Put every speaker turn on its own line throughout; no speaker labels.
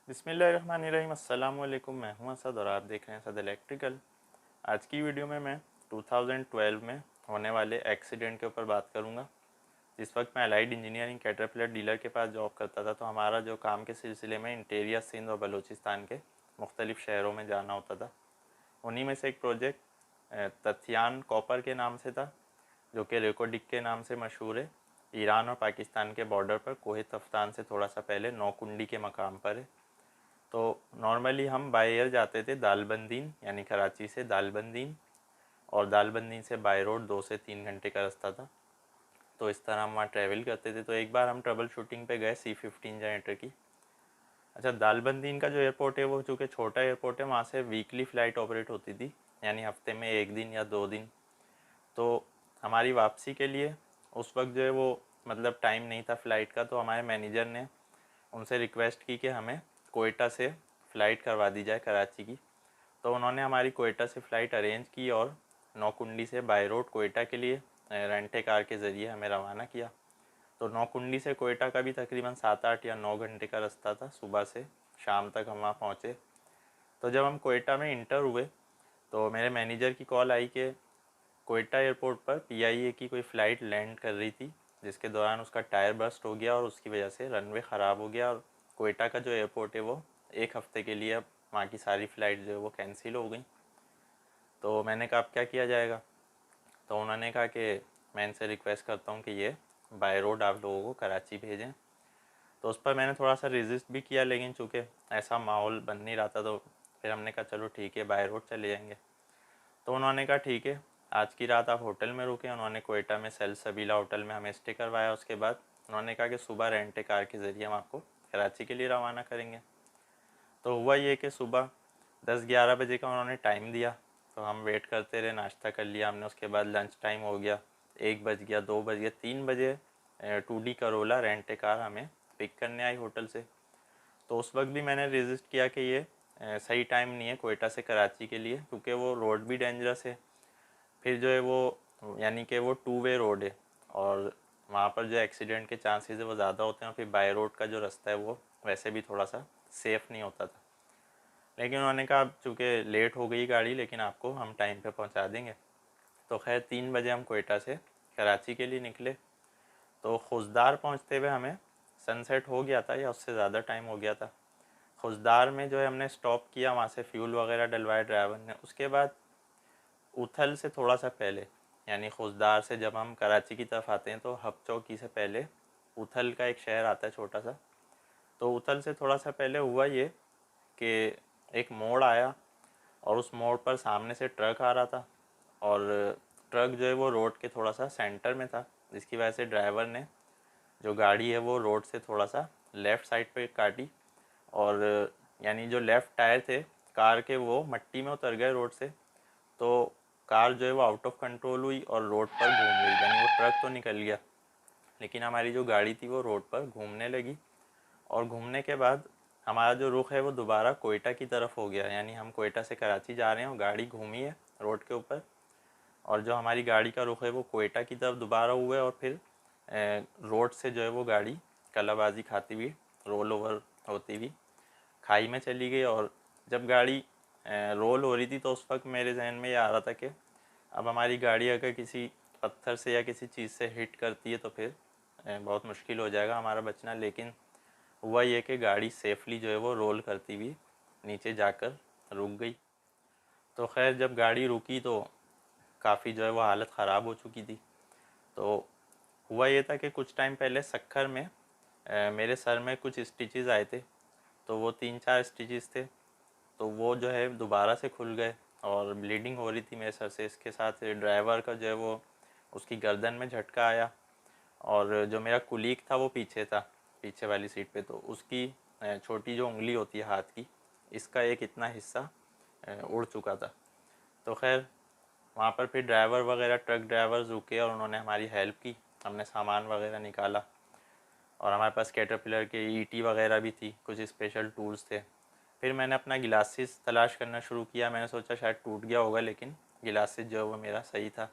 बिस्मिल्लाहिर्रहमानिर्रहीम। अस्सलाम वालेकुम। मैं हूं असद और आप देख रहे हैं असद इलेक्ट्रिकल। आज की वीडियो में मैं 2012 में होने वाले एक्सीडेंट के ऊपर बात करूंगा। जिस वक्त मैं अलाइड इंजीनियरिंग कैटरपिलर डीलर के पास जॉब करता था, तो हमारा जो काम के सिलसिले में इंटीरियर सिंध और बलूचिस्तान के मुख्तलिफ़ शहरों में जाना होता था। उन्हीं में से एक प्रोजेक्ट तथियान कॉपर के नाम से था, जो कि रेकोडिक के नाम से मशहूर है। ईरान और पाकिस्तान के बॉर्डर पर कोहे तफ्तान से थोड़ा सा पहले नौकुंडी के मकाम पर है। तो नॉर्मली हम बाय एयर जाते थे दालबंदीन, यानी कराची से दालबंदीन, और दालबंदीन से बाय रोड 2 से 3 घंटे का रास्ता था। तो इस तरह हम वहाँ ट्रैवल करते थे। तो एक बार हम ट्रबल शूटिंग पे गए C-15 जनरेटर की। अच्छा, दालबंदीन का जो एयरपोर्ट है वो चूँकि छोटा एयरपोर्ट है, वहाँ से वीकली फ़्लाइट ऑपरेट होती थी, यानी हफ्ते में 1 दिन या 2 दिन। तो हमारी वापसी के लिए उस वक्त जो है वो मतलब टाइम नहीं था फ़्लाइट का। तो हमारे मैनेजर ने उनसे रिक्वेस्ट की कि हमें कोयटा से फ़्लाइट करवा दी जाए कराची की। तो उन्होंने हमारी कोयटा से फ़्लाइट अरेंज की और नौकुंडी से बाय रोड कोयटा के लिए रेंटे कार के ज़रिए हमें रवाना किया। तो नौकुंडी से कोयटा का भी तकरीबन 7, 8 या 9 घंटे का रास्ता था। सुबह से शाम तक हम वहाँ पहुँचे। तो जब हम कोयटा में इंटर हुए तो मेरे मैनेजर की कॉल आई कि कोयटा एयरपोर्ट पर PIA की कोई फ़्लाइट लैंड कर रही थी, जिसके दौरान उसका टायर बस्ट हो गया और उसकी वजह से रनवे ख़राब हो गया। और कोयटा का जो एयरपोर्ट है वो एक हफ़्ते के लिए अब वहाँ की सारी फ़्लाइट जो है वो कैंसिल हो गई। तो मैंने कहा अब क्या किया जाएगा। तो उन्होंने कहा कि मैं इनसे रिक्वेस्ट करता हूँ कि ये बाय रोड आप लोगों को कराची भेजें। तो उस पर मैंने थोड़ा सा रेजिस्ट भी किया, लेकिन चूँकि ऐसा माहौल बन नहीं रहा था तो फिर हमने कहा चलो ठीक है, बाय रोड चले जाएंगे। तो उन्होंने कहा ठीक है, आज की रात आप होटल में रुके। उन्होंने कोयटा में सेल सबीला होटल में हमें स्टे करवाया। उसके बाद उन्होंने कहा कि सुबह रेंटे कार के ज़रिए हम आपको कराची के लिए रवाना करेंगे। तो हुआ ये कि सुबह 10-11 बजे का उन्होंने टाइम दिया। तो हम वेट करते रहे, नाश्ता कर लिया हमने। उसके बाद लंच टाइम हो गया, 1 बज गया, 2 बज गया, 3 बजे 2D करोला रेंटे कार हमें पिक करने आई होटल से। तो उस वक्त भी मैंने रेजिस्ट किया कि ये सही टाइम नहीं है कोयटा से कराची के लिए, क्योंकि वो रोड भी डेंजरस है। फिर जो है वो यानी कि वो 2 वे रोड है और वहाँ पर जो एक्सीडेंट के चांसेस है वो ज़्यादा होते हैं। और फिर बाय रोड का जो रास्ता है वो वैसे भी थोड़ा सा सेफ़ नहीं होता था। लेकिन उन्होंने कहा चूँकि लेट हो गई गाड़ी, लेकिन आपको हम टाइम पे पहुँचा देंगे। तो खैर 3 बजे हम कोयटा से कराची के लिए निकले। तो खुशदार पहुँचते हुए हमें सनसेट हो गया था या उससे ज़्यादा टाइम हो गया था। खुशदार में जो है हमने स्टॉप किया, वहाँ से फ्यूल वगैरह डलवाए ड्राइवर ने। उसके बाद उथल से थोड़ा सा पहले, यानी खुशदार से जब हम कराची की तरफ आते हैं तो हब चौकी से पहले उथल का एक शहर आता है छोटा सा। तो उथल से थोड़ा सा पहले हुआ ये कि एक मोड़ आया और उस मोड़ पर सामने से ट्रक आ रहा था। और ट्रक जो है वो रोड के थोड़ा सा सेंटर में था, जिसकी वजह से ड्राइवर ने जो गाड़ी है वो रोड से थोड़ा सा लेफ़्ट साइड पे काटी। और यानी जो लेफ़्ट टायर थे कार के वो मट्टी में उतर गए रोड से। तो कार जो है वो आउट ऑफ कंट्रोल हुई और रोड पर घूम गई। यानी वो ट्रक तो निकल गया, लेकिन हमारी जो गाड़ी थी वो रोड पर घूमने लगी। और घूमने के बाद हमारा जो रुख है वो दोबारा कोयटा की तरफ हो गया। यानी हम कोयटा से कराची जा रहे हैं और गाड़ी घूमी है रोड के ऊपर, और जो हमारी गाड़ी का रुख है वो कोयटा की तरफ दोबारा हुआ है। और फिर रोड से जो है वो गाड़ी कलाबाजी खाती हुई रोल ओवर होती हुई खाई में चली गई। और जब गाड़ी रोल हो रही थी तो उस वक्त मेरे जहन में ये आ रहा था कि अब हमारी गाड़ी अगर किसी पत्थर से या किसी चीज़ से हिट करती है तो फिर बहुत मुश्किल हो जाएगा हमारा बचना। लेकिन हुआ ये कि गाड़ी सेफली जो है वो रोल करती हुई नीचे जाकर रुक गई। तो खैर जब गाड़ी रुकी तो काफ़ी जो है वो हालत ख़राब हो चुकी थी। तो हुआ ये था कि कुछ टाइम पहले सक्खर में मेरे सर में कुछ स्टिचेस आए थे। तो वो 3-4 स्टिचेस थे, तो वो जो है दोबारा से खुल गए और ब्लीडिंग हो रही थी मेरे सर से। इसके साथ ड्राइवर का जो है वो उसकी गर्दन में झटका आया। और जो मेरा कुलीग था वो पीछे था, पीछे वाली सीट पे। तो उसकी छोटी जो उंगली होती है हाथ की, इसका एक इतना हिस्सा उड़ चुका था। तो खैर वहाँ पर फिर ड्राइवर वगैरह ट्रक ड्राइवर रुके और उन्होंने हमारी हेल्प की। हमने सामान वगैरह निकाला और हमारे पास कैटरपिलर के ईटी वगैरह भी थी, कुछ स्पेशल टूल्स थे। फिर मैंने अपना गिलासेस तलाश करना शुरू किया। मैंने सोचा शायद टूट गया होगा, लेकिन गिलासेस जो है वो मेरा सही था।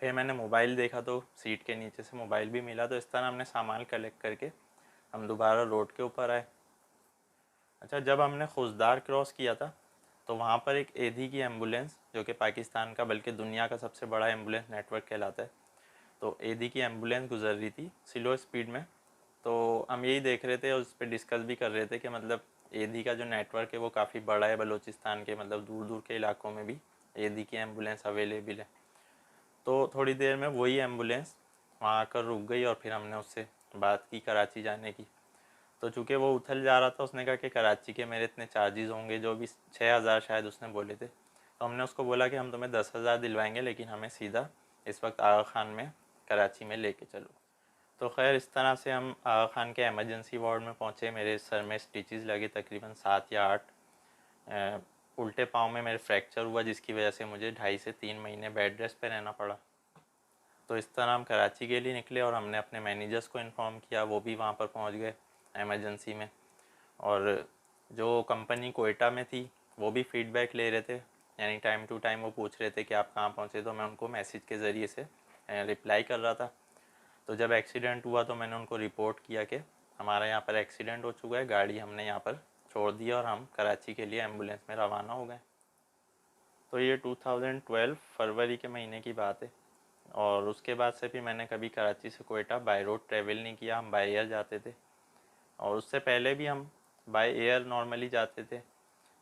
फिर मैंने मोबाइल देखा तो सीट के नीचे से मोबाइल भी मिला। तो इस तरह हमने सामान कलेक्ट करके हम दोबारा रोड के ऊपर आए। अच्छा, जब हमने खुजदार क्रॉस किया था तो वहाँ पर एक एधी की एम्बुलेंस, जो कि पाकिस्तान का बल्कि दुनिया का सबसे बड़ा एम्बुलेंस नेटवर्क कहलाता है, तो एधी की एम्बुलेंस गुजर रही थी स्लो स्पीड में। तो हम यही देख रहे थे और उस पर डिस्कस भी कर रहे थे कि मतलब एधी का जो नेटवर्क है वो काफ़ी बड़ा है, बलूचिस्तान के मतलब दूर दूर के इलाकों में भी एधी की एम्बुलेंस अवेलेबल है। तो थोड़ी देर में वही एम्बुलेंस वहाँ आकर रुक गई और फिर हमने उससे बात की कराची जाने की। तो चूँकि वो उथल जा रहा था, उसने कहा कि कराची के मेरे इतने चार्जेस होंगे, जो भी 6,000 शायद उसने बोले थे। तो हमने उसको बोला कि हम तुम्हें 10,000 दिलवाएंगे, लेकिन हमें सीधा इस वक्त आगा खान में कराची में लेके चलो। तो खैर इस तरह से हम आगा खान के एमरजेंसी वार्ड में पहुँचे। मेरे सर में स्टिचेस लगे तकरीबन 7 या 8। उल्टे पाँव में मेरे फ्रैक्चर हुआ, जिसकी वजह से मुझे 2.5 से 3 महीने बेड रेस्ट पे रहना पड़ा। तो इस तरह हम कराची के लिए निकले और हमने अपने मैनेजर्स को इन्फॉर्म किया, वो भी वहाँ पर पहुँच गए एमरजेंसी में। और जो कंपनी कोयटा में थी वो भी फीडबैक ले रहे थे, यानी टाइम टू टाइम वो पूछ रहे थे कि आप कहाँ पहुँचे, तो मैं उनको मैसेज के ज़रिए से रिप्लाई कर रहा था। तो जब एक्सीडेंट हुआ तो मैंने उनको रिपोर्ट किया कि हमारा यहाँ पर एक्सीडेंट हो चुका है, गाड़ी हमने यहाँ पर छोड़ दी और हम कराची के लिए एम्बुलेंस में रवाना हो गए। तो ये 2012 फरवरी के महीने की बात है। और उसके बाद से भी मैंने कभी कराची से कोयटा बाय रोड ट्रैवल नहीं किया, हम बाय एयर जाते थे। और उससे पहले भी हम बाय एयर नॉर्मली जाते थे,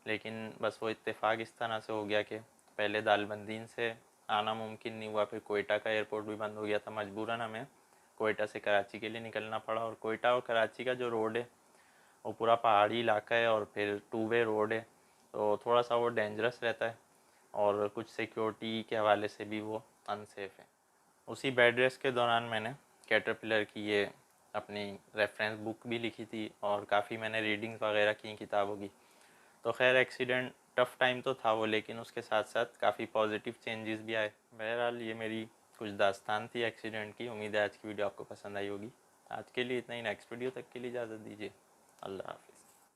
लेकिन बस वो इत्तेफाक इस तरह से हो गया कि पहले दालबंदीन से आना मुमकिन नहीं हुआ, फिर कोयटा का एयरपोर्ट भी बंद हो गया था, मजबूरन हमें कोयटा से कराची के लिए निकलना पड़ा। और कोयटा और कराची का जो रोड है वो पूरा पहाड़ी इलाका है और फिर 2 वे रोड है, तो थोड़ा सा वो डेंजरस रहता है और कुछ सिक्योरिटी के हवाले से भी वो अनसेफ है। उसी बेड रेस्ट के दौरान मैंने कैटरपिलर की ये अपनी रेफरेंस बुक भी लिखी थी और काफ़ी मैंने रीडिंग्स वगैरह की किताबों की। तो खैर एक्सीडेंट टफ़ टाइम तो था वो, लेकिन उसके साथ साथ काफ़ी पॉजिटिव चेंजेस भी आए। बहरहाल ये मेरी कुछ दास्तान थी एक्सीडेंट की। उम्मीद है आज की वीडियो आपको पसंद आई होगी। आज के लिए इतना ही, नेक्स्ट वीडियो तक के लिए इजाज़त दीजिए। अल्लाह हाफ़िज़।